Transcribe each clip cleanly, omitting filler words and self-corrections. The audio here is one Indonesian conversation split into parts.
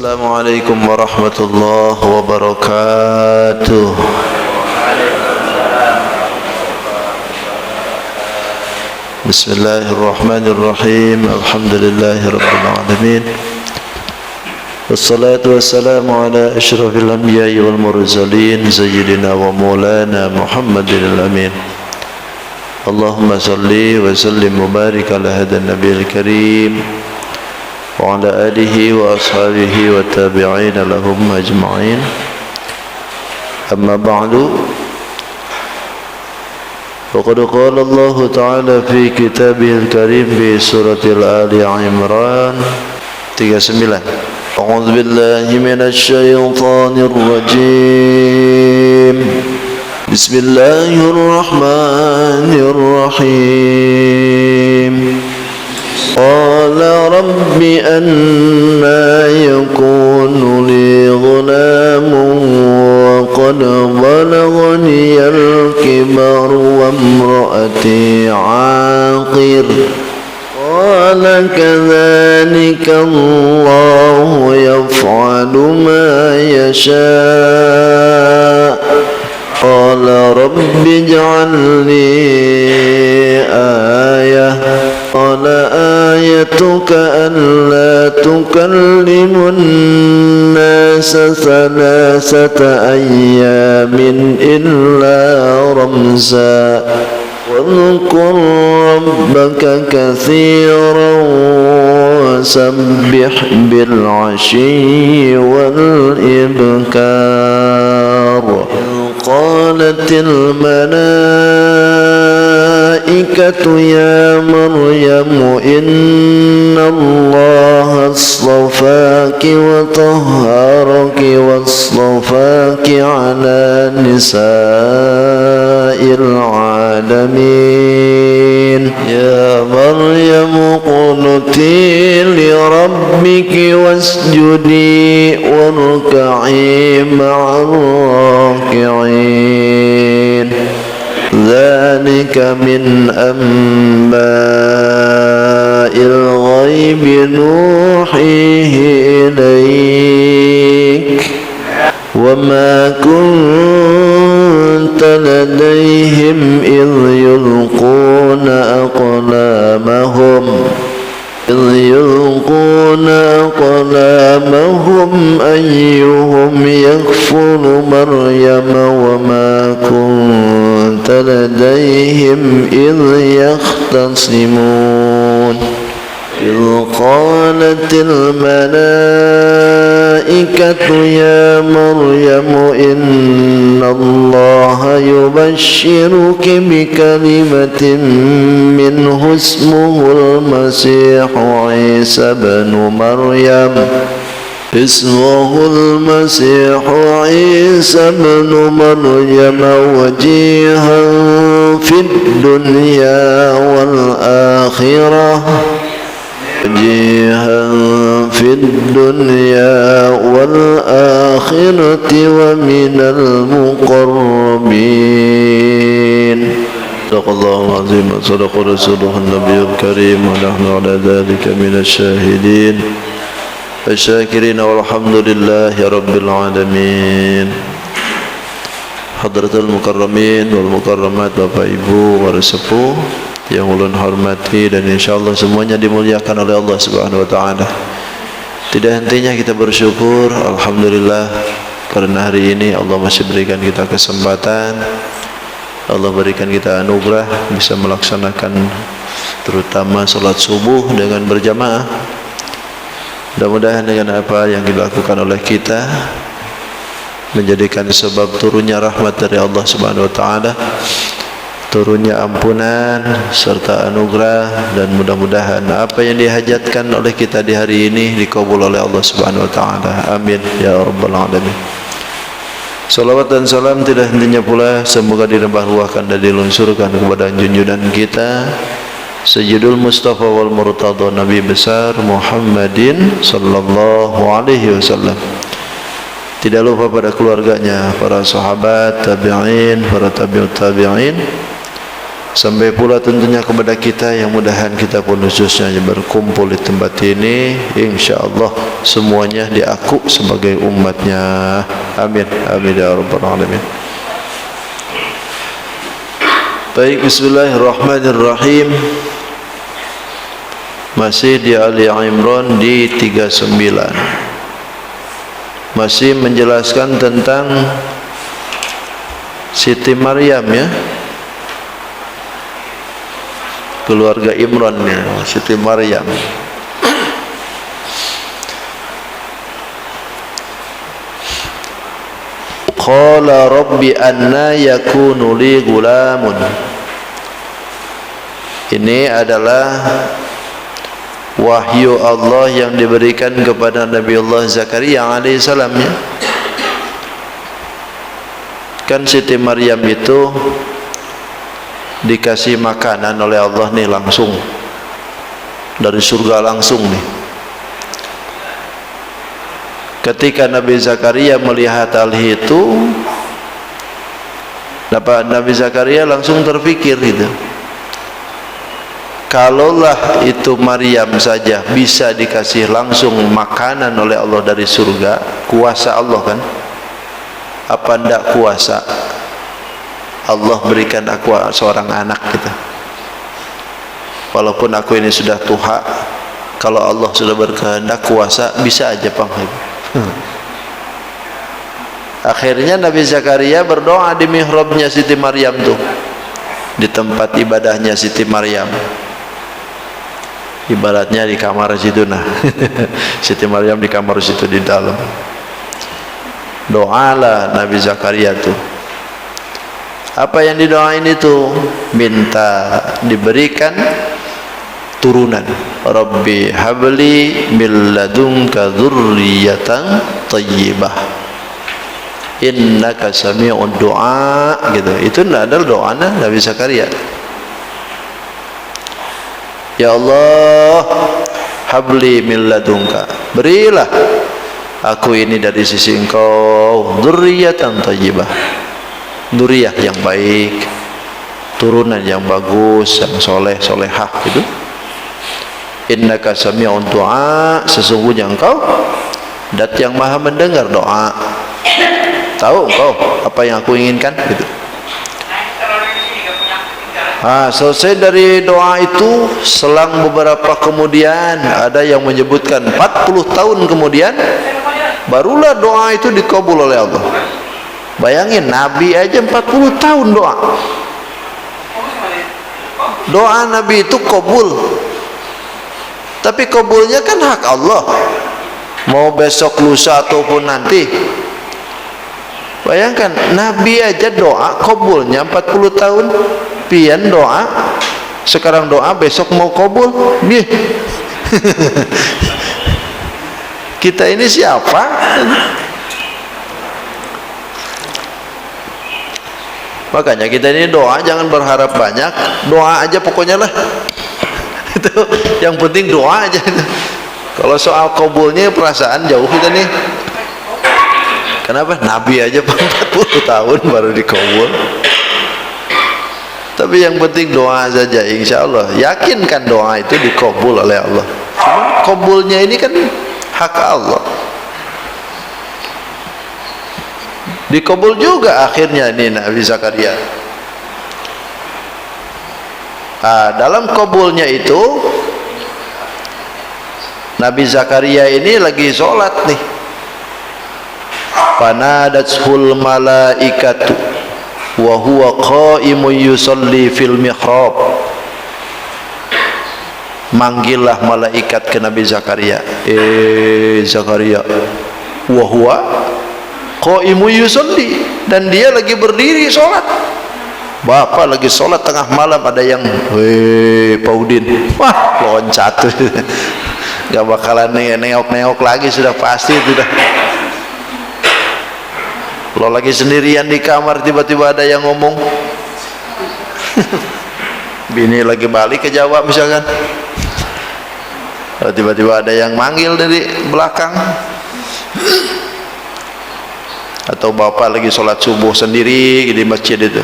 Assalamualaikum warahmatullahi wabarakatuh. Bismillahirrahmanirrahim. Alhamdulillahi rabbil alamin. Wassalatu wassalamu ala asyrafil anbiya'i wal mursalin sayyidina wa maulana Muhammadin al-amin. Allahumma salli wa sallim mubarik ala hadan nabiyil karim wa ala alihi wa ashabihi wa tabi'in lahum ajma'in. Amma ba'du. Faqad qala Allah Ta'ala fi kitabihil karim fi suratil Ali Imran 39. A'udzu billahi minasy syaithanir rajim. Bismillahirrahmanirrahim. Qala rabbi anna yakunu li ghulamun wa qad balaghani al-kibar wa imra'ati 'aqir. Qala kadhalika Allahu yaf'alu ma yasha'. Qala rabbi ij'al li ayah. Qala ayatuka alla tukallimun nasa thalathata ayyamin illa ramza. Wadhkur rabbaka kathiran wasabbih bil 'ashiyyi wal ibkar. Qalatil malaikatu ya Maryam inna Allaha astafaki wa tahharaki wa astafaki ala nisa'il alamin. Ya Maryam qunuti li rabbiki wasjudi warka'i ma'ar raki'in. Dzalika min amba'il ghaibi nuhihi ilaik wa ma kunta ladaihim idh yulquna aqlamahum ayyuhum yakfulu Maryam wa ma kunta ladaihim idh yakhtasimun. إذ قالت الملائكة يا مريم إن الله يبشرك بكلمة منه اسمه المسيح عيسى بن مريم وجيها في الدنيا والآخرة ومن المقربين. صدق الله العظيم وصدق رسوله النبي الكريم ونحن على ذلك من الشاهدين الشاكرين والحمد لله رب العالمين. Hadratul mukarramin wal mukarramat, Bapak Ibu para sepuh yang ulun hormati dan insyaallah semuanya dimuliakan oleh Allah Subhanahu wa taala. Tidak hentinya kita bersyukur alhamdulillah karena hari ini Allah masih berikan kita kesempatan. Allah berikan kita anugerah bisa melaksanakan terutama salat subuh dengan berjamaah. Mudah-mudahan dengan apa yang dilakukan oleh kita menjadikan sebab turunnya rahmat dari Allah Subhanahu wa taala, turunnya ampunan serta anugerah, dan mudah-mudahan apa yang dihajatkan oleh kita di hari ini dikabul oleh Allah Subhanahu wa taala. Amin ya rabbal alamin. Salawat dan salam tidak hentinya pula semoga dilimpahruahkan dan diluncurkan kepada junjungan kita Sayyidul Mustafa wal Murtada Nabi besar Muhammadin sallallahu alaihi wasallam. Tidak lupa pada keluarganya, para sahabat, tabi'in, para tabi'ut tabi'in, Sampai pula tentunya kepada kita yang mudahan kita pun khususnya yang berkumpul di tempat ini, insyaallah semuanya diaku sebagai umatnya. Amin. Amin ya rabbal alamin. Baik, bismillahirrahmanirrahim. Masih di Ali Imran di 39. Masih menjelaskan tentang Siti Maryam ya. Keluarga Imran ya, Siti Maryam. Qala rabbi anna yakunu li gulamun. Ini adalah wahyu Allah yang diberikan kepada Nabi Allah Zakaria alaihissalam ya. Kan Siti Maryam itu dikasih makanan oleh Allah nih langsung dari surga langsung nih. Ketika Nabi Zakaria melihat hal itu, Nabi Zakaria langsung terpikir gitu, kalaulah itu Maryam saja bisa dikasih langsung makanan oleh Allah dari surga, kuasa Allah kan, apa ndak kuasa Allah berikan aku seorang anak gitu. Walaupun aku ini sudah tua, kalau Allah sudah berkehendak kuasa bisa aja paham. Akhirnya Nabi Zakaria berdoa di mihrabnya Siti Maryam tuh, di tempat ibadahnya Siti Maryam. Ibaratnya di kamar situ nah. Siti Maryam di kamar situ di dalam. Doalah Nabi Zakaria tuh. Apa yang didoain itu? Minta diberikan turunan. Rabbi habli min ladunka dzurriyyatan thayyibah innaka sami'ud du'a gitu. Itu adalah doanya Nabi Zakaria. Ya Allah, habli min ladunka, berilah aku ini dari sisi Engkau dzurriyyatan thayyibah, dzurriyyah yang baik, turunan yang bagus, yang soleh solehah gitu. Innaka sami'un du'a, sesungguhnya Engkau Dat yang maha mendengar doa. Tahu Engkau apa yang aku inginkan gitu. Selesai dari doa itu, selang beberapa kemudian ada yang menyebutkan 40 tahun kemudian barulah doa itu dikabul oleh Allah. Bayangin, Nabi aja 40 tahun doa. Doa Nabi itu kabul. Tapi kabulnya kan hak Allah. Mau besok lusa ataupun nanti. Bayangkan, Nabi aja doa kabulnya 40 tahun. Pian doa, sekarang doa besok mau kabul. Kita ini siapa? Makanya kita ini doa jangan berharap banyak, doa aja pokoknya lah. Itu yang penting doa aja. Kalau soal kabulnya perasaan jauh kita nih. Kenapa? Nabi aja 40 tahun baru dikabul. Tapi yang penting doa saja, insya Allah. Yakinkan doa itu dikabul oleh Allah. Cuma kabulnya ini kan hak Allah. Dikabul juga akhirnya ini Nabi Zakaria. Dalam kabulnya itu Nabi Zakaria ini lagi sholat nih. Fanadatul malaikatu wa huwa qaimun yusalli fil mihrab. Manggillah malaikat ke Nabi Zakaria. Zakaria, wa huwa qaimun yusalli, dan dia lagi berdiri sholat. Bapak lagi sholat tengah malam, ada yang Pak Udin, wah loncat tuh. Gak bakalan nengok-nengok lagi, sudah pasti itu dah. Lo lagi sendirian di kamar, tiba-tiba ada yang ngomong. Bini lagi balik ke Jawa misalkan, tiba-tiba ada yang manggil dari belakang. Atau bapak lagi sholat subuh sendiri di masjid itu,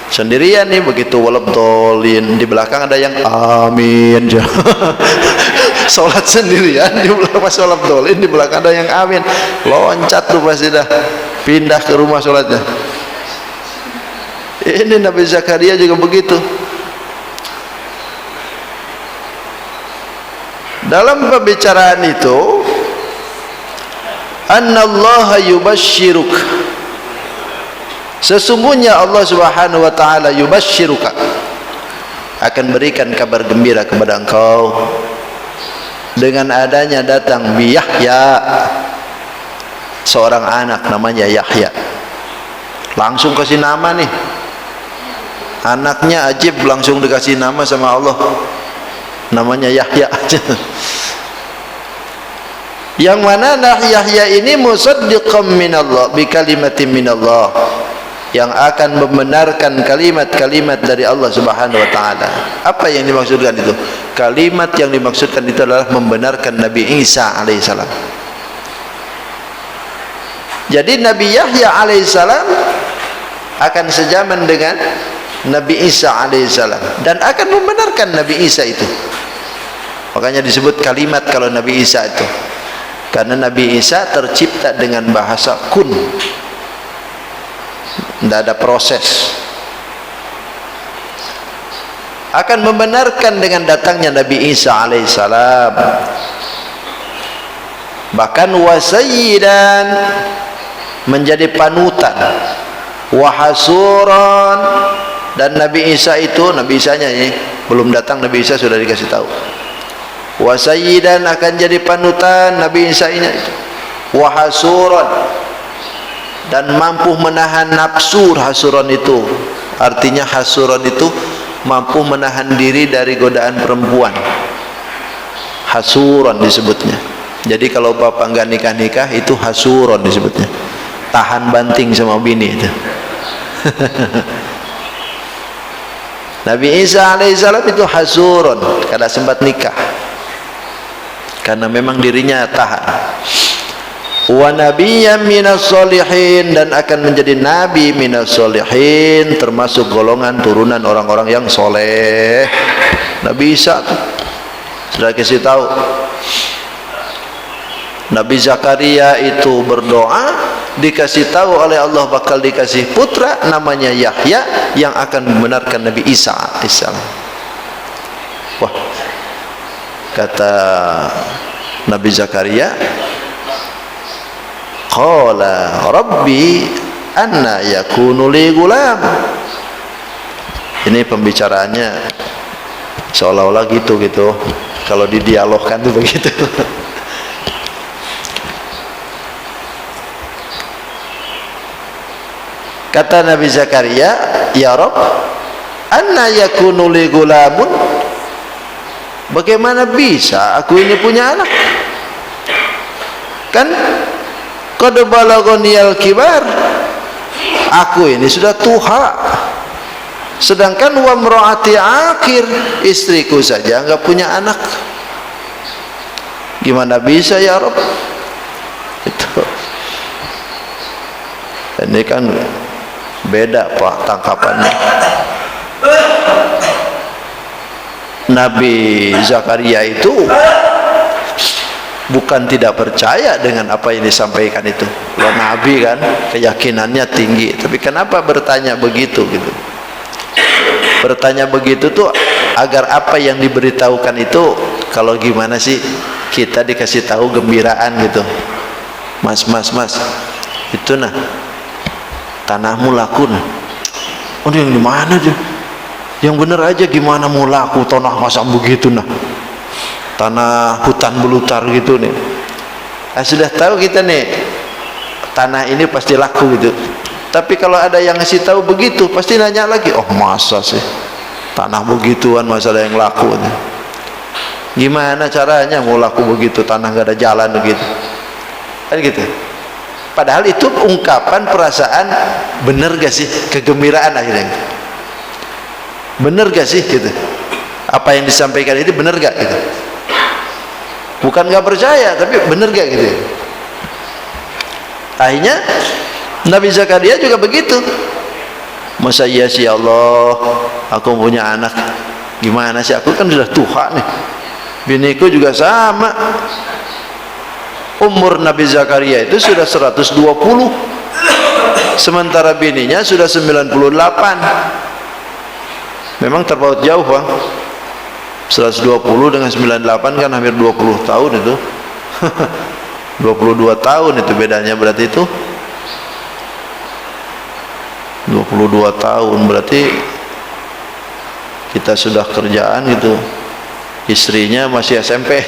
Sendirian nih, begitu waladhdallin, di belakang ada yang amin. Salat sendirian di belakang pas waladhdallin, di belakang ada yang amin. Loncat tuh pasti dah pindah ke rumah salatnya. Ini Nabi Zakaria juga begitu. Dalam pembicaraan itu, annallaha yubashshiruk, sesungguhnya Allah Subhanahu wa taala yubashshiruka, akan berikan kabar gembira kepada engkau dengan adanya datang bi Yahya, seorang anak namanya Yahya. Langsung kasih nama nih. Anaknya ajib, langsung dikasih nama sama Allah. Namanya Yahya. Yang mana Yahya ini musaddiqan minallah bi kalimatin minallah, yang akan membenarkan kalimat-kalimat dari Allah Subhanahu wa taala. Apa yang dimaksudkan itu? Kalimat yang dimaksudkan itu adalah membenarkan Nabi Isa alaihissalam. Jadi Nabi Yahya alaihissalam akan sejaman dengan Nabi Isa alaihissalam dan akan membenarkan Nabi Isa itu. Makanya disebut kalimat kalau Nabi Isa itu, karena Nabi Isa tercipta dengan bahasa kun, tidak ada proses. Akan membenarkan dengan datangnya Nabi Isa alaihissalam. Bahkan wasayyidan, menjadi panutan, wahasuran, dan Nabi Isa itu, Nabi Isanya ini belum datang, Nabi Isa sudah dikasih tahu. Wasayyidan, akan jadi panutan Nabi Isa ini, wahasuran, dan mampu menahan nafsu. Hasuran itu artinya, hasuran itu mampu menahan diri dari godaan perempuan. Hasuran disebutnya. Jadi kalau bapak nggak nikah-nikah itu hasuran disebutnya, tahan banting sama bini itu. Nabi Isa alaihissalam itu hasuran, kada sempat nikah karena memang dirinya tahan. Wa nabiyyan minas solihin, dan akan menjadi nabi minas solihin, termasuk golongan turunan orang-orang yang soleh. Nabi Isa sudah kasih tahu. Nabi Zakaria itu berdoa, dikasih tahu oleh Allah bakal dikasih putra namanya Yahya yang akan membenarkan Nabi Isa alaihissalam. Wah, kata Nabi Zakaria, qala rabbi anna yakunu li gulam. Ini pembicaraannya seolah-olah gitu kalau didialogkan tuh begitu. Kata Nabi Zakaria, ya Rabb, anna yakunu li gulamun, bagaimana bisa aku ini punya anak? Kan qad balagoniyal kibar, aku ini sudah tua, sedangkan wa mraati akhir, istriku saja enggak punya anak. Gimana bisa ya Rabb? Itu. Ini kan beda Pak tangkapannya. Nabi Zakaria itu bukan tidak percaya dengan apa yang disampaikan itu. Kalau Nabi kan keyakinannya tinggi, tapi kenapa bertanya begitu gitu? Bertanya begitu tuh agar apa yang diberitahukan itu, kalau gimana sih kita dikasih tahu gembiraan gitu. Mas, itu nah tanahmu laku nah. Oh, yang di mana aja? Yang bener aja, gimana mau laku tanah masa begitu nah? Tanah hutan belukar gitu nih. Nah, sudah tahu kita nih tanah ini pasti laku gitu. Tapi kalau ada yang ngasih tahu begitu, pasti nanya lagi, oh masa sih tanah begituan masalah yang laku nih. Gimana caranya mau laku begitu, tanah gak ada jalan begitu kan gitu. Padahal itu ungkapan perasaan, bener gak sih, kegembiraan akhirnya. Bener gak sih gitu, apa yang disampaikan itu bener gak gitu. Bukan gak percaya, tapi bener gak gitu. Akhirnya Nabi Zakaria juga begitu. Masa iya sih Allah, aku punya anak, gimana sih, aku kan sudah tua nih, biniku juga sama, umur Nabi Zakaria itu sudah 120, sementara bininya sudah 98. Memang terpaut jauh Bang, 120 dengan 98 kan hampir 20 tahun itu. 22 tahun itu bedanya, berarti itu 22 tahun, berarti kita sudah kerjaan gitu, istrinya masih SMP.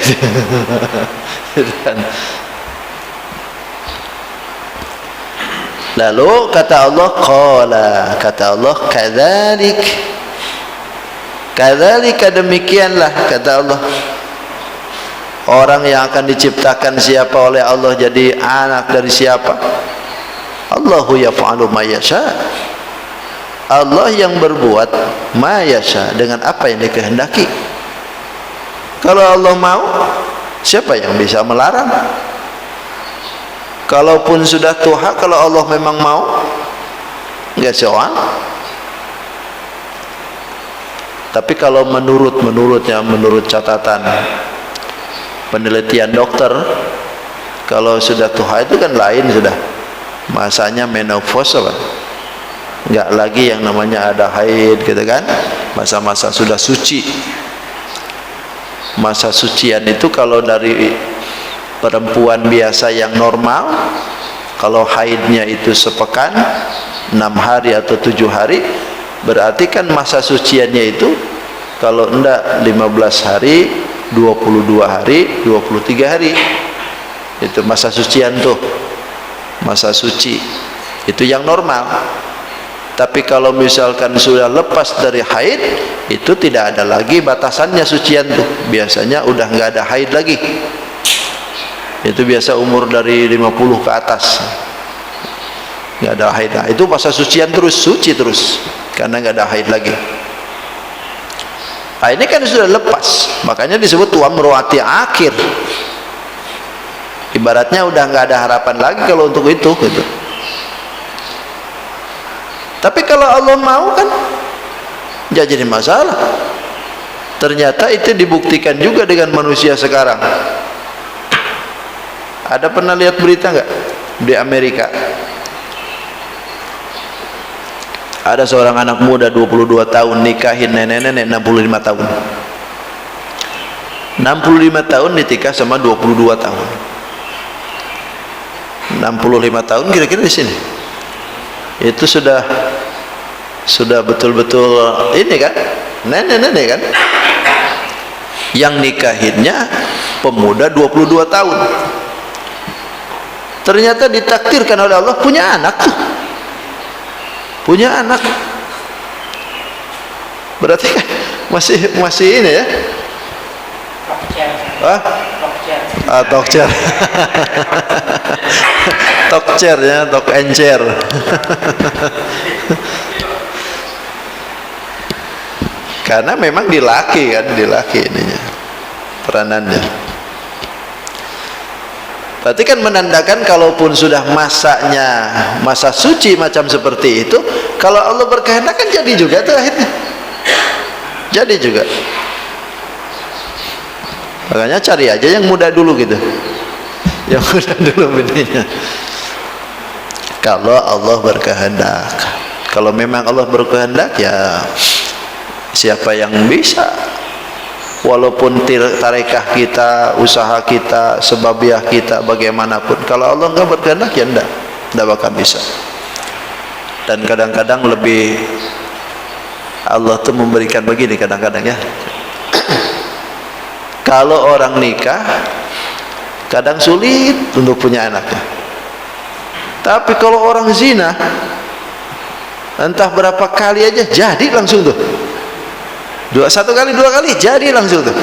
Lalu kata Allah, kata Allah, kadzalika, demikianlah kata Allah, orang yang akan diciptakan siapa oleh Allah jadi anak dari siapa? Allahu yaf'alu ma yasha. Allah yang berbuat ma yasha, dengan apa yang dikehendaki. Kalau Allah mau, siapa yang bisa melarang? Kalaupun sudah Tuhan, kalau Allah memang mau, enggak soal. Tapi kalau menurut catatan penelitian dokter, kalau sudah Tuhan itu kan lain, sudah masanya menopause apa? Enggak lagi yang namanya ada haid gitu kan, masa-masa sudah suci. Masa sucian itu kalau dari perempuan biasa yang normal, kalau haidnya itu sepekan, 6 hari atau 7 hari, berarti kan masa suciannya itu kalau enggak 15 hari, 22 hari, 23 hari, itu masa sucian tuh, masa suci itu yang normal. Tapi kalau misalkan sudah lepas dari haid, itu tidak ada lagi batasannya sucian tuh, biasanya udah nggak ada haid lagi. Itu biasa umur dari 50 ke atas nggak ada haid. Nah, itu masa sucian terus, suci terus, karena nggak ada haid lagi. Nah, ini kan sudah lepas, makanya disebut wa mru'ati akhir. Ibaratnya udah nggak ada harapan lagi kalau untuk itu gitu. Tapi kalau Allah mau kan nggak jadi masalah. Ternyata itu dibuktikan juga dengan manusia sekarang. Ada pernah lihat berita nggak di Amerika? Ada seorang anak muda 22 tahun nikahin nenek-nenek 65 tahun. 65 tahun ditikah sama 22 tahun. 65 tahun kira-kira di sini. Itu sudah betul-betul ini kan, nenek-nenek kan. Yang nikahinnya pemuda 22 tahun. Ternyata ditakdirkan oleh Allah punya anak tuh. Punya anak. Berarti kan masih ini ya. Tokcer. Tokcer ya, tok encer. Karena memang dilaki ininya, peranannya. Berarti kan menandakan kalaupun sudah masa suci macam seperti itu, kalau Allah berkehendak kan jadi juga tuh akhirnya. Jadi juga. Makanya cari aja yang muda dulu gitu. Yang muda dulu bininya. Kalau Allah berkehendak. Kalau memang Allah berkehendak, ya siapa yang bisa? Walaupun tarekah kita, usaha kita, sebabiah kita, bagaimanapun, kalau Allah enggak berkehendak, ya enggak bakal bisa. Dan kadang-kadang lebih Allah tuh memberikan begini kadang-kadang ya. Kalau orang nikah kadang sulit untuk punya anaknya. Tapi kalau orang zina, entah berapa kali aja jadi langsung tuh. Satu kali, dua kali jadi langsung tuh.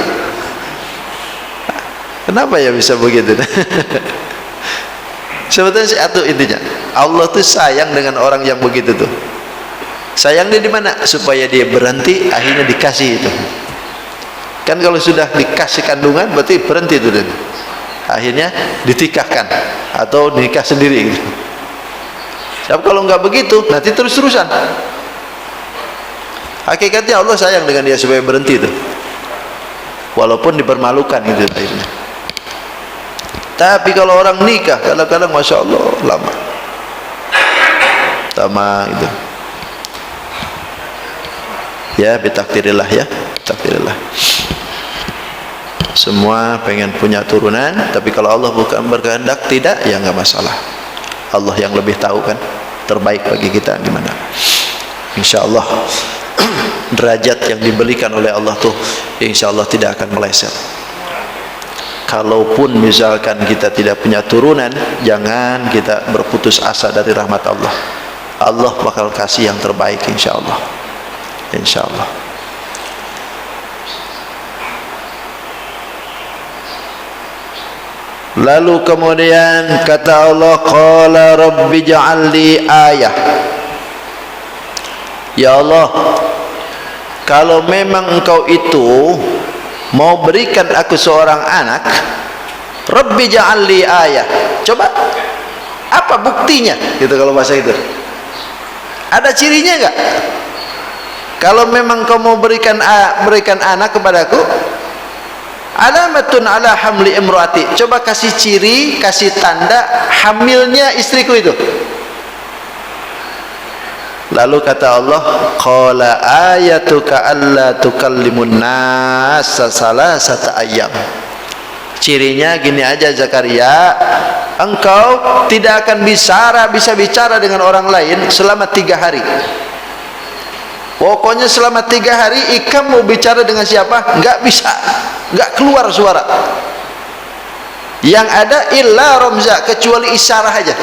Kenapa ya bisa begitu? Sebetulnya satu intinya, Allah tuh sayang dengan orang yang begitu tuh. Sayangnya di mana? Supaya dia berhenti, akhirnya dikasih itu. Kan kalau sudah dikasih kandungan berarti berhenti itu, dan akhirnya ditikahkan atau nikah sendiri gitu. Tapi kalau nggak begitu nanti terus-terusan Hakikatnya Allah sayang dengan dia supaya berhenti itu, walaupun dipermalukan gitu akhirnya. Tapi kalau orang nikah kadang-kadang Masya Allah lama gitu. Ya bitakdirillah, ya takdirillah. Semua pengen punya turunan, tapi kalau Allah bukan berkehendak tidak, ya nggak masalah. Allah yang lebih tahu kan terbaik bagi kita gimana. Insya Allah derajat yang diberikan oleh Allah tuh insya Allah tidak akan meleset. Kalaupun misalkan kita tidak punya turunan, jangan kita berputus asa dari rahmat Allah. Allah bakal kasih yang terbaik insya Allah. Insya Allah. Lalu kemudian kata Allah, qala rabbi ja'alli ayah. Ya Allah, kalau memang engkau itu mau berikan aku seorang anak, rabbi ja'alli ayah. Coba apa buktinya gitu kalau bahasa itu? Ada cirinya enggak? Kalau memang kau mau berikan anak kepadaku, alamatun ala hamli imraati. Coba kasih ciri, kasih tanda hamilnya istriku itu. Lalu kata Allah, qala ayatuka alla tukallimun nasa salasata ayyam. Cirinya gini aja Zakaria, engkau tidak akan bisa bicara dengan orang lain selama 3 hari. Pokoknya selama 3 hari Ikam mau bicara dengan siapa nggak bisa, nggak keluar suara. Yang ada illa ramza, kecuali isyarah aja.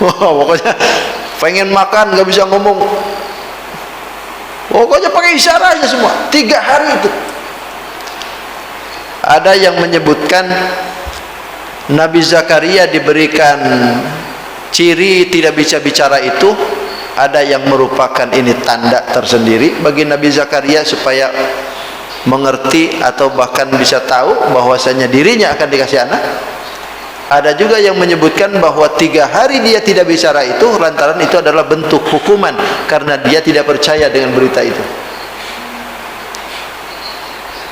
Wah, pokoknya pengen makan nggak bisa ngomong, pokoknya pakai isyarah aja semua 3 hari itu. Ada yang menyebutkan Nabi Zakaria diberikan ciri tidak bisa bicara itu, ada yang merupakan ini tanda tersendiri bagi Nabi Zakaria supaya mengerti atau bahkan bisa tahu bahwasanya dirinya akan dikasih anak. Ada juga yang menyebutkan bahwa 3 hari dia tidak bicara itu lantaran itu adalah bentuk hukuman karena dia tidak percaya dengan berita itu.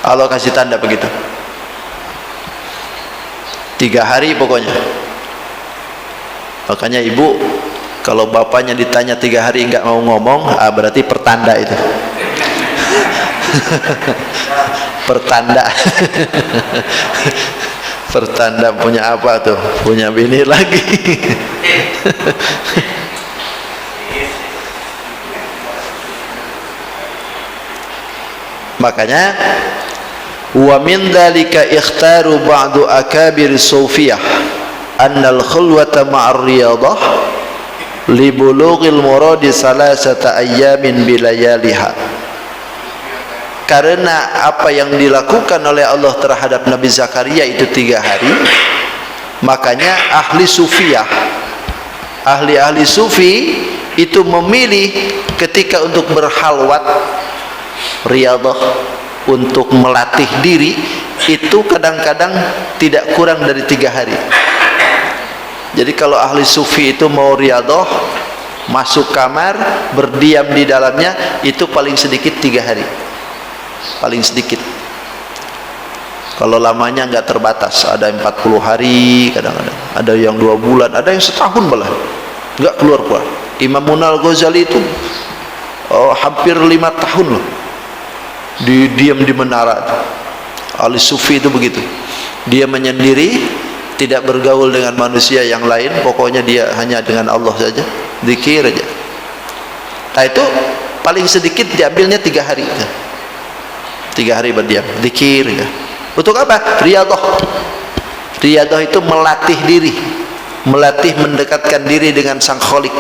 Allah kasih tanda begitu. 3 hari pokoknya. Makanya ibu kalau bapaknya ditanya 3 hari nggak mau ngomong, berarti pertanda itu. Pertanda. Pertanda punya apa tuh? Punya bini lagi. Makanya wa min dzalika ikhtaru ba'du akabir sufiyah annal khulwata ma'ar riyadah li bulughil muradi salasata ayyamin bilayaliha. Karena apa yang dilakukan oleh Allah terhadap Nabi Zakaria itu 3 hari, makanya ahli sufiyah, ahli sufi itu memilih ketika untuk berhalwat riyadah, untuk melatih diri itu kadang-kadang tidak kurang dari 3 hari. Jadi kalau ahli sufi itu mau riyadah, masuk kamar, berdiam di dalamnya, itu paling sedikit 3 hari, paling sedikit. Kalau lamanya nggak terbatas, ada 40 hari kadang-kadang, ada yang 2 bulan, ada yang setahun malah nggak keluar. Imam Al-Ghazali itu hampir 5 tahun loh diam di menara. Ahli sufi itu begitu, dia menyendiri, tidak bergaul dengan manusia yang lain, pokoknya dia hanya dengan Allah saja, zikir aja. Nah itu paling sedikit diambilnya 3 hari. 3 hari berdiam, zikir ya. Untuk apa? Riyadah. Riyadah itu melatih diri, melatih mendekatkan diri dengan Sang Khalik.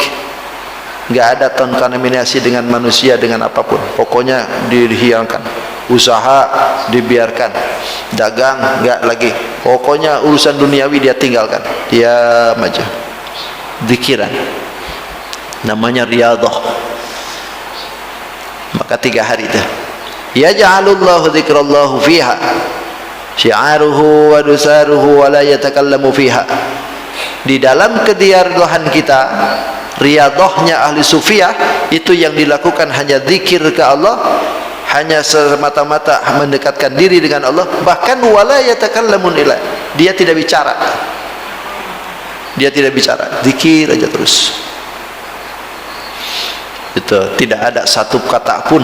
Nggak ada kontaminasi dengan manusia, dengan apapun. Pokoknya dihilangkan. Usaha dibiarkan, dagang nggak lagi. Pokoknya urusan duniawi dia tinggalkan. Diam aja. Zikiran. Namanya riyadah. Maka 3 hari itu. Yaj'alullahu dzikrallahu fiha syi'aruhu wa dusaruhu wa la yatakallamu fiha. Di dalam kediargahan kita, riyadhahnya ahli sufiyah itu yang dilakukan hanya zikir ke Allah, hanya semata-mata mendekatkan diri dengan Allah, bahkan wala yatakallamun ila, dia tidak bicara, zikir aja terus. Itu tidak ada satu kata pun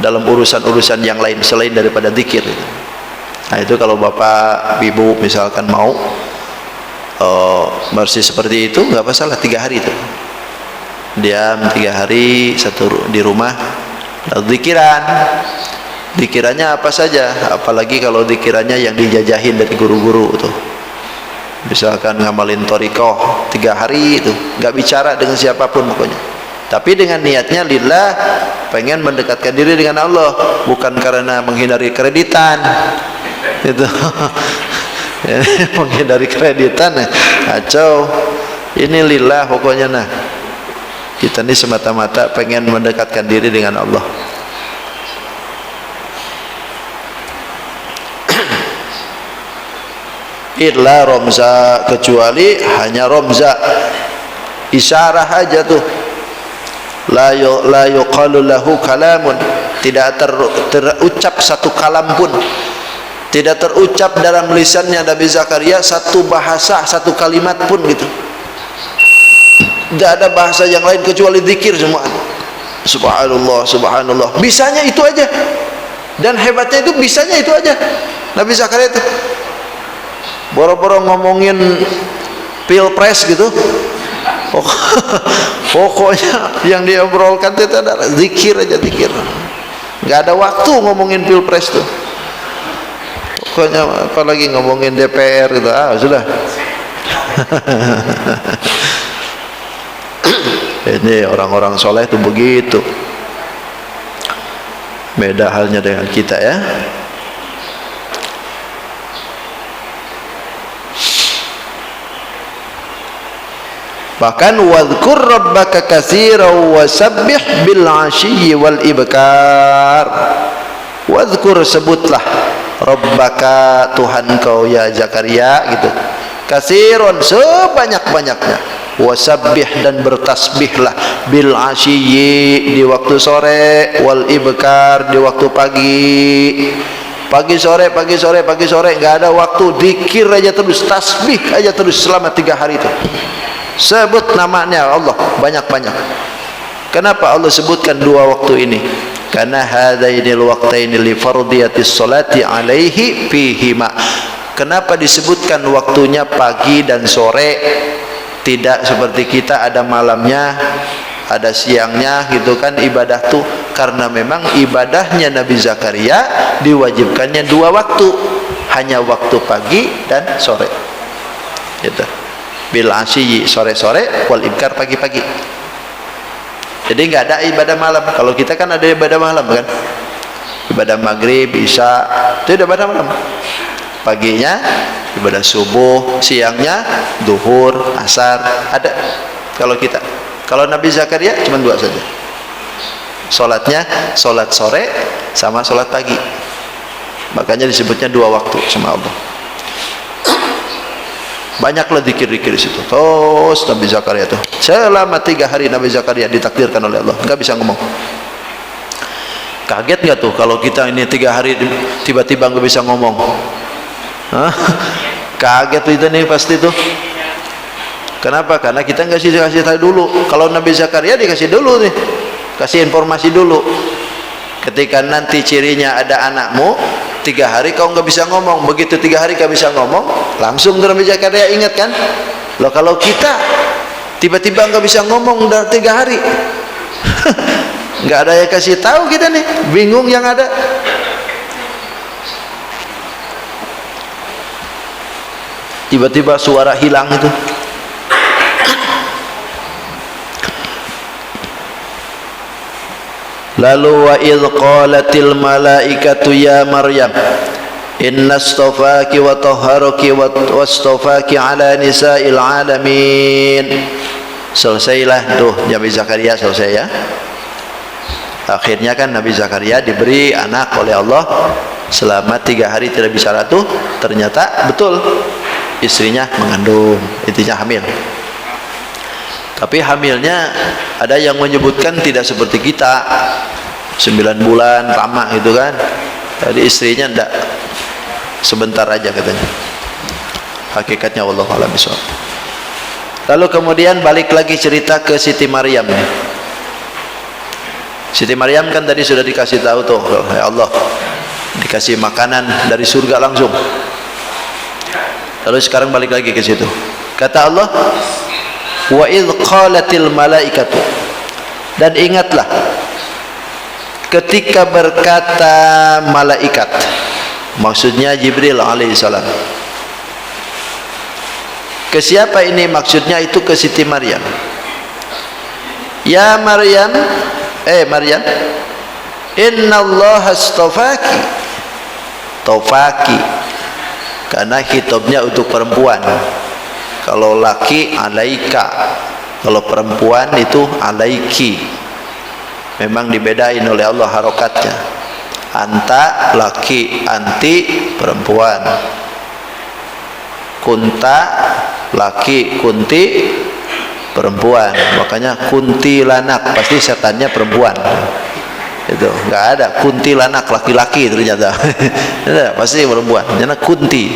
dalam urusan-urusan yang lain selain daripada zikir. Nah itu kalau bapak ibu misalkan mau bersih seperti itu, nggak masalah, 3 hari itu diam 3 hari di rumah, lalu dikirannya apa saja, apalagi kalau dikirannya yang dijajahin dari guru-guru tuh, misalkan ngamalin thariqah 3 hari itu, nggak bicara dengan siapapun pokoknya, tapi dengan niatnya lillah, pengen mendekatkan diri dengan Allah, bukan karena menghindari kreditan itu. Menghindari kreditan kacau, ini lillah pokoknya. Nah kita ini semata-mata pengen mendekatkan diri dengan Allah. Illa romza, kecuali hanya romza, isyarah aja tuh, la yuqalu lahu kalamun, tidak terucap satu kalam pun, tidak terucap dalam lisannya Nabi Zakaria satu bahasa, satu kalimat pun gitu. Tidak ada bahasa yang lain kecuali zikir semua. Subhanallah, subhanallah. Bisanya itu aja. Dan hebatnya itu bisanya itu aja. Nabi Zakaria itu boro-boro ngomongin pilpres gitu. Pokoknya yang dia obrolkan itu adalah zikir aja, zikir. Nggak ada waktu ngomongin pilpres tuh. Pokoknya apalagi ngomongin DPR gitu, sudah. Ini orang-orang soleh itu begitu. Beda halnya dengan kita ya. Bahkan wadhkur rabbaka katsiran wasabbih bil 'ashyi wal ibkar. Wadhkur, sebutlah, rabbaka, Tuhan kau ya Zakaria gitu, katsiran, sebanyak-banyaknya, wasabbih, dan bertasbihlah, bil 'ashyi, di waktu sore, wal ibkar, di waktu pagi. Pagi sore, nggak ada waktu, zikir aja terus, tasbih aja terus selama 3 hari itu. Sebut namanya Allah banyak-banyak. Kenapa Allah sebutkan 2 waktu ini? Karena hadainil waqtaini li fardiyatis salati alaihi fihima. Kenapa disebutkan waktunya pagi dan sore? Tidak seperti kita ada malamnya, ada siangnya gitu kan ibadah tuh. Karena memang ibadahnya Nabi Zakaria diwajibkannya 2 waktu, hanya waktu pagi dan sore gitu. Bil 'ashyi, sore-sore, wal ibkar, pagi-pagi. Jadi nggak ada ibadah malam. Kalau kita kan ada ibadah malam kan, ibadah maghrib, isya, itu ibadah malam. Paginya ibadah subuh, siangnya duhur, asar, ada. Kalau kita, kalau Nabi Zakaria cuma 2 saja. Sholatnya sholat sore sama sholat pagi. Makanya disebutnya 2 waktu sama Allah. Banyaklah zikir-zikir di situ. Terus Nabi Zakaria tuh selama 3 hari Nabi Zakaria ditakdirkan oleh Allah nggak bisa ngomong. Kaget nggak tuh kalau kita ini 3 hari tiba-tiba nggak bisa ngomong? Hah? Kaget tuh itu nih pasti tuh. Kenapa? Karena kita nggak kasih tahu dulu. Kalau Nabi Zakaria dikasih dulu nih, kasih informasi dulu. Ketika nanti cirinya ada anakmu 3 hari kau nggak bisa ngomong, begitu 3 hari kau bisa ngomong, langsung Nabi Zakaria ingat kan? Loh kalau kita tiba-tiba nggak bisa ngomong udah 3 hari, nggak ada yang kasih tahu kita nih, bingung yang ada. Tiba-tiba suara hilang itu. Lalu wa idh qalatil malaikatu ya Maryam inna astafaki wa tahharuki wa astafaki ala nisa'il alamin. Selesailah tuh Nabi Zakaria, selesai ya. Akhirnya kan Nabi Zakaria diberi anak oleh Allah. Selama 3 hari tidak bicara tuh, ternyata betul istrinya mengandung, intinya hamil. Tapi hamilnya ada yang menyebutkan tidak seperti kita 9 bulan lama gitu kan. Jadi istrinya enggak, sebentar aja katanya. Hakikatnya wallahu a'lam bishawab. Lalu kemudian balik lagi cerita ke Siti Maryam. Siti Maryam kan tadi sudah dikasih tahu tuh, ya Allah, dikasih makanan dari surga langsung. Lalu sekarang balik lagi ke situ. Kata Allah, wa idh qalatil malaikatu, dan ingatlah ketika berkata malaikat, maksudnya Jibril alaihissalam. Ke siapa ini maksudnya? Itu ke Siti Maryam. Ya Maryam, Maryam, innallaha astafaki, tofaki, karena khitabnya untuk perempuan. Kalau laki alaika, kalau perempuan itu alaiki. Memang dibedain oleh Allah harokatnya. Anta laki, anti perempuan. Kunta laki, kunti perempuan. Makanya kuntilanak pasti setannya perempuan. Itu nggak ada kuntilanak laki-laki ternyata. Pasti perempuan. Karena kunti.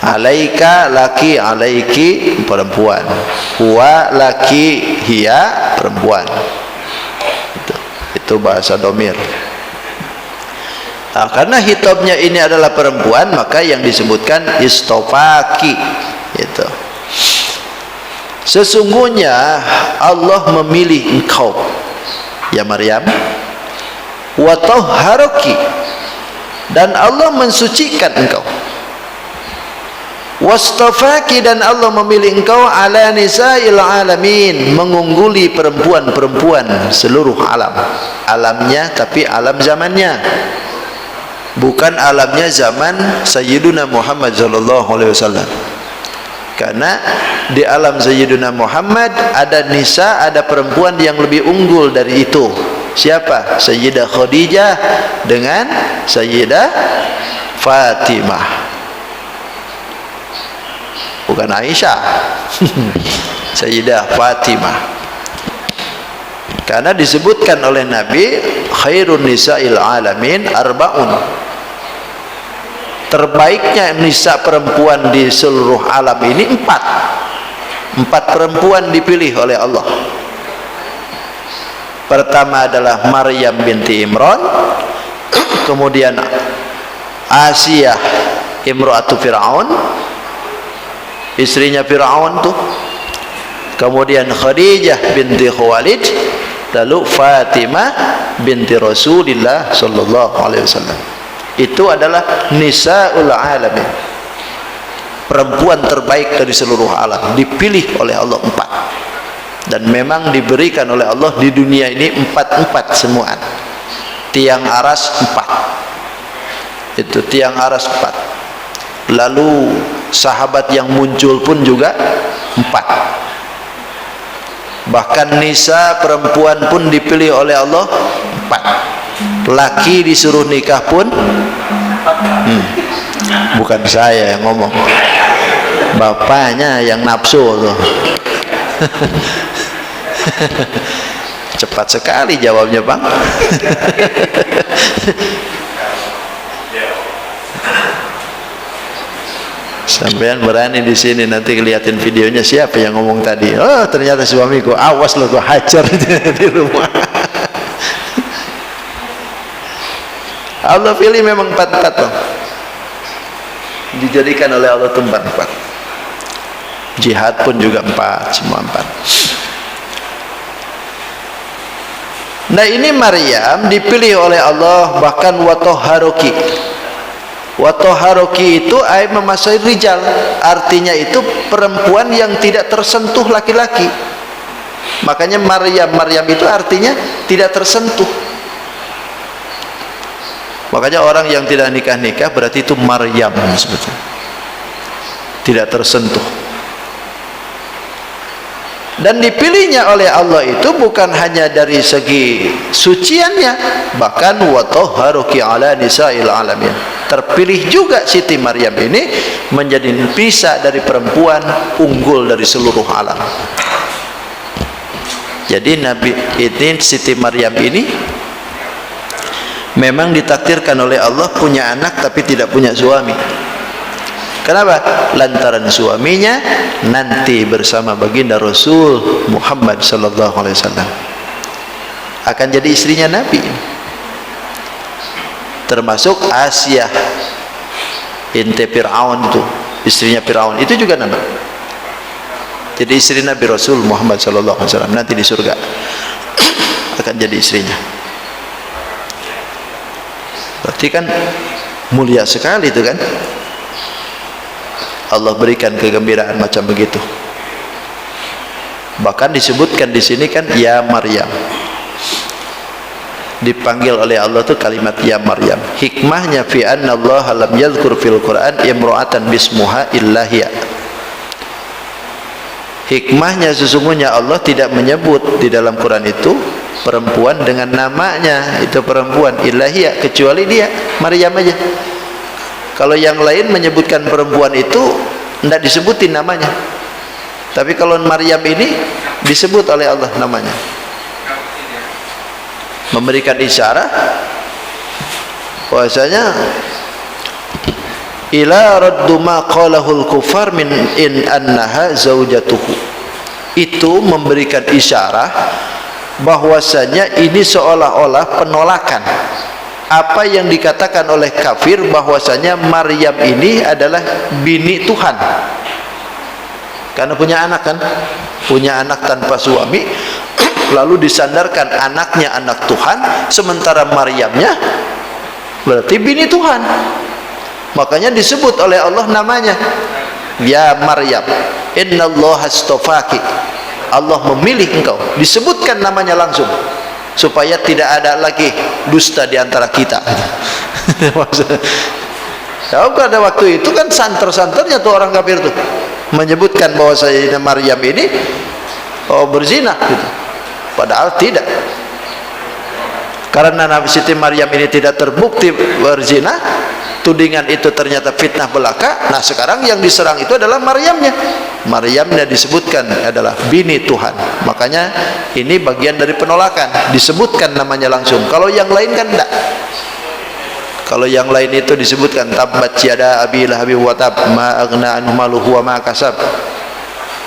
Alaika laki, alaiki perempuan. Huwa laki, hiya perempuan. Itu bahasa domir. Nah, karena hitabnya ini adalah perempuan, maka yang disebutkan istofaki. Itu. Sesungguhnya Allah memilih engkau, ya Maryam, wa tahharaki, dan Allah mensucikan engkau. Wastafaki, dan Allah memilih engkau ala nisa'il alamin, mengungguli perempuan-perempuan seluruh alam. Alamnya tapi alam zamannya, bukan alamnya zaman Sayyiduna Muhammad sallallahu alaihi wasallam. Karena di alam Sayyiduna Muhammad ada nisa, ada perempuan yang lebih unggul dari itu. Siapa? Sayyidah Khadijah dengan Sayyidah Fatimah. Bukan Aisyah. Sayyidah Fatimah. Karena disebutkan oleh Nabi, khairun nisa'il alamin arba'un. Terbaiknya nisa perempuan di seluruh alam ini 4. 4 perempuan dipilih oleh Allah. Pertama adalah Maryam binti Imran, kemudian Asiyah imra'atu Fir'aun, istrinya Fir'aun tuh, kemudian Khadijah binti Khuwailid, lalu Fatimah binti Rasulullah sallallahu alaihi wasallam. Itu adalah nisa'ul alamin, perempuan terbaik dari seluruh alam, dipilih oleh Allah 4. Dan memang diberikan oleh Allah di dunia ini 4 semua. Tiang aras 4. Itu tiang aras 4. Lalu sahabat yang muncul pun juga 4. Bahkan nisa perempuan pun dipilih oleh Allah 4. Laki disuruh nikah pun bukan saya yang ngomong, bapaknya yang nafsu tuh. Cepat sekali jawabnya Bang. Sampean berani di sini nanti kelihatin videonya siapa yang ngomong tadi. Oh ternyata suamiku. Awas lo, gua hajar di rumah. Allah pilih memang 4 loh. Dijadikan oleh Allah tempat 4. Jihad pun juga 4, semua 4. Nah ini Maryam dipilih oleh Allah, bahkan watoharoki. Watoharoki itu ay memasai rijal, artinya itu perempuan yang tidak tersentuh laki-laki. Makanya Maryam itu artinya tidak tersentuh. Makanya orang yang tidak nikah berarti itu Maryam sebetulnya, tidak tersentuh. Dan dipilihnya oleh Allah itu bukan hanya dari segi suciannya, bahkan wa tahharuki ala nisa'il alamin, terpilih juga Siti Maryam ini menjadi bisa dari perempuan unggul dari seluruh alam. Jadi Nabi ini, Siti Maryam ini memang ditakdirkan oleh Allah punya anak tapi tidak punya suami. Kenapa? Lantaran suaminya nanti bersama baginda Rasul Muhammad sallallahu alaihi wasallam akan jadi istrinya Nabi. Termasuk Asyah binti Fir'aun, itu istrinya Fir'aun, itu juga nama. Jadi istri Nabi Rasul Muhammad sallallahu alaihi wasallam nanti di surga akan jadi istrinya. Berarti kan mulia sekali itu kan. Allah berikan kegembiraan macam begitu. Bahkan disebutkan di sini kan ya Maryam. Dipanggil oleh Allah itu kalimat ya Maryam. Hikmahnya fi anna Allah lam yadhkur fil Quran imra'atan bismuha illa hiya. Hikmahnya sesungguhnya Allah tidak menyebut di dalam Quran itu perempuan dengan namanya, itu perempuan illa hiya, kecuali dia Maryam aja. Kalau yang lain menyebutkan perempuan itu tidak disebutin namanya. Tapi kalau Maryam ini disebut oleh Allah namanya. Memberikan isyarat bahwasanya ila raddu ma qalahul kufar min in annaha zaujatuhu. Itu memberikan isyarat bahwasanya ini seolah-olah penolakan apa yang dikatakan oleh kafir bahwasanya Maryam ini adalah bini Tuhan. Karena punya anak kan, punya anak tanpa suami, lalu disandarkan anaknya anak Tuhan, sementara Maryamnya berarti bini Tuhan. Makanya disebut oleh Allah namanya ya Maryam, innallaha astafaki, Allah memilih engkau, disebutkan namanya langsung supaya tidak ada lagi dusta di antara kita. Tahu pada waktu itu kan santer-santernya tuh orang kafir tuh menyebutkan bahwa Sayyidina Maryam ini berzina gitu. Padahal tidak. Karena Nabi Siti Maryam ini tidak terbukti berzina, tudingan itu ternyata fitnah belaka. Nah sekarang yang diserang itu adalah Maryamnya. Maryamnya disebutkan adalah bini Tuhan. Makanya ini bagian dari penolakan, disebutkan namanya langsung. Kalau yang lain kan tidak. Kalau yang lain itu disebutkan tabbat yada abi lahabin wa tab ma aghna anhu maluhu wa ma kasab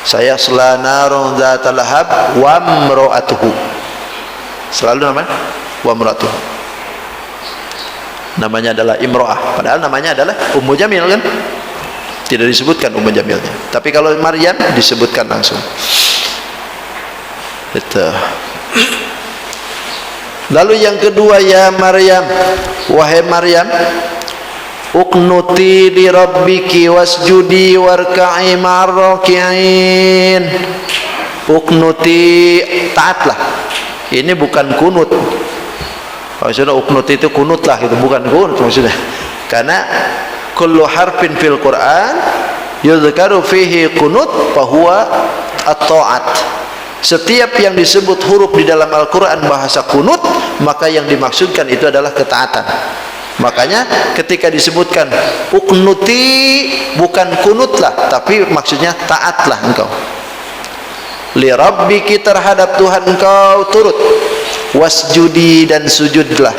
sayasla narun dzata lahab wa imra'atuhu. Selalu namanya wa imra'atuhu. Namanya adalah Imro'ah, padahal namanya adalah Ummu Jamil kan, tidak disebutkan Ummu Jamilnya. Tapi kalau Maryam disebutkan langsung. Itu. Lalu yang kedua ya Maryam, wahai Maryam, uqnuti li rabbiki wasjudi warka'i ma'ar raki'in. Uqnuti, taatlah. Ini bukan kunut. Maksudnya uknut itu kunut lah, itu bukan kunut maksudnya. Karena kullu harfin fil Quran yudhkaru fihi kunut fahuwa at-ta'at. Setiap yang disebut huruf di dalam Al-Quran bahasa kunut, maka yang dimaksudkan itu adalah ketaatan. Makanya ketika disebutkan uknuti, bukan kunutlah, tapi maksudnya taatlah engkau. Li rabbiki, terhadap Tuhan engkau turut. Wasjudi, dan sujudlah.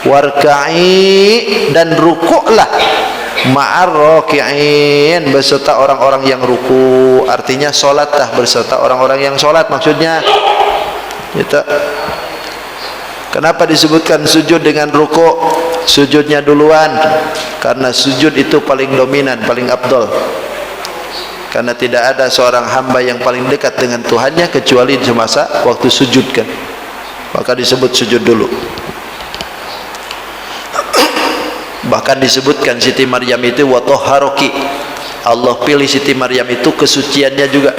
Warka'i, dan rukuklah. Ma'ar raki'in, beserta orang-orang yang ruku. Artinya solatlah beserta orang-orang yang solat maksudnya. Gitu. Kenapa disebutkan sujud dengan ruku? Sujudnya duluan, karena sujud itu paling dominan, paling afdol. Karena tidak ada seorang hamba yang paling dekat dengan Tuhannya kecuali semasa waktu sujud kan. Maka disebut sujud dulu. Bahkan disebutkan Siti Maryam itu watahharuki. Allah pilih Siti Maryam itu kesuciannya juga.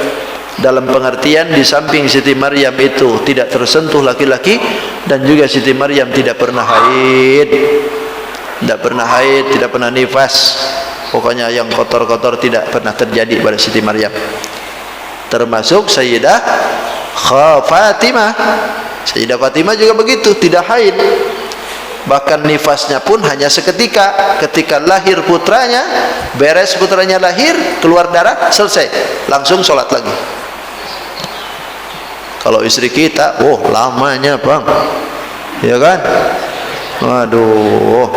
Dalam pengertian di samping Siti Maryam itu tidak tersentuh laki-laki, dan juga Siti Maryam tidak pernah haid. Tidak pernah haid, tidak pernah nifas. Pokoknya yang kotor-kotor tidak pernah terjadi pada Siti Maryam. Termasuk Sayyidah Fatimah. Sayyidah Fatimah juga begitu, tidak haid. Bahkan nifasnya pun hanya seketika. Ketika lahir putranya, beres putranya lahir, keluar darah, selesai, langsung sholat lagi. Kalau istri kita, oh lamanya bang, ya kan? Waduh,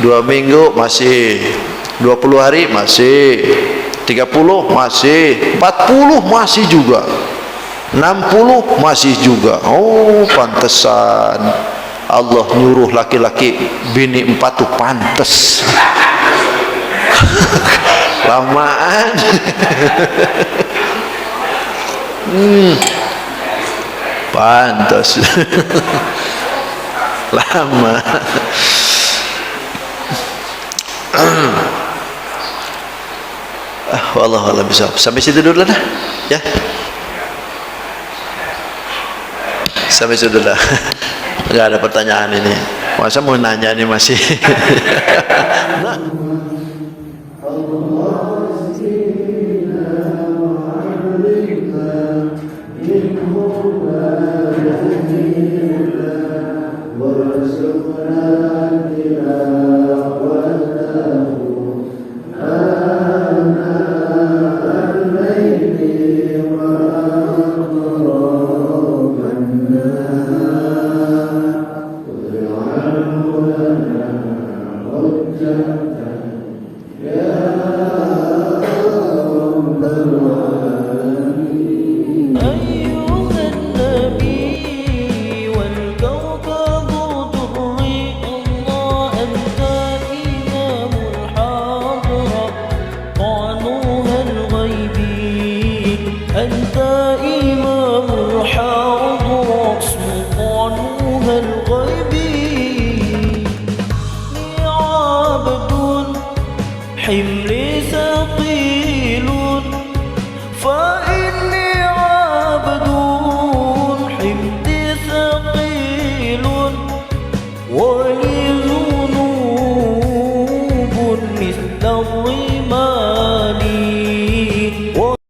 2 minggu masih, 20 hari masih, 30 masih, 40 masih juga, 60 masih juga. Oh pantesan Allah nyuruh laki-laki bini 4 tuh pantes. Lamaan. Pantas. Lama. Wallahu a'lam bishawab. Sampai situ dulu dah, ya. Sampai situ dah. Enggak ada pertanyaan ini. Masa mau nanya ini masih. Nah. ولذنوب مثل الرمال